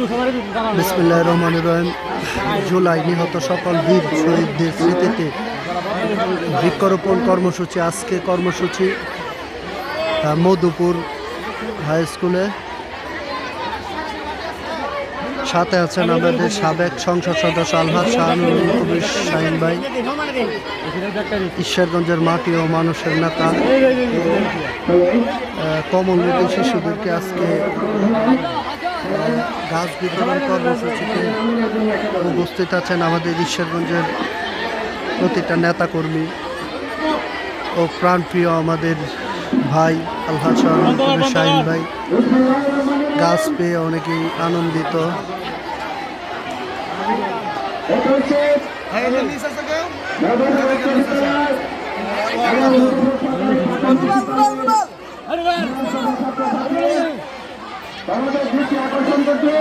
বিসমিল্লাহির রহমানির রহিম। জুলাই নিহত সকল বীর শহীদদের স্মৃতিতে বৃক্ষরোপণ কর্মসূচি। আজকে কর্মসূচি মধুপুর হাই স্কুলে। সাথে আছেন আমাদের সাবেক সংসদ সদস্য আলহাজ শাহানুল কবির শাহিন ভাই, ঈশ্বরগঞ্জের মাটি ও মানুষের নেতা। কমলবতী শিশুদেরকে আজকে গাছ বিতরণ কর্মসূচিতে উপস্থিত আছেন আমাদের ঈশ্বরগঞ্জের প্রতিটা নেতাকর্মী ও প্রাণপ্রিয় আমাদের ভাই আলহাজ শাহানুল কবির শাহিন ভাই। গাছ পেয়ে অনেকেই আনন্দিত। বাংলাদেশ আকর্ষণ করছে।